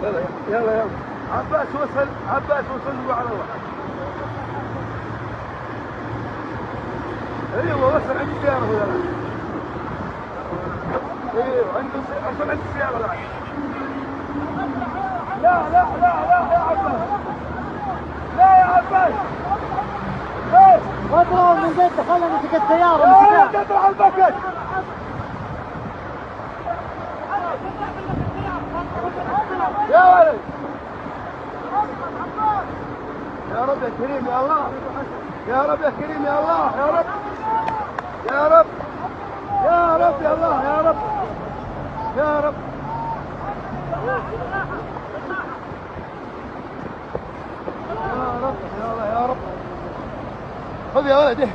يلا يلا يلا عباس وصل، عباس وصل على واحد. ايوه وصل عند السيارة ولا لا؟ ايوه وصل عند السيارة الآن. لا لا لا لا يا عباس، لا يا عباس. ايه واضرب من بيت خلنا نمسك السيارة. لا تطلع البكت. يا ولد يا رب يا كريم يا الله، يا رب يا كريم يا الله، يا رب يا رب يا رب يا الله، يا رب يا رب. يا رب يا الله يا رب. خذ يا ولد.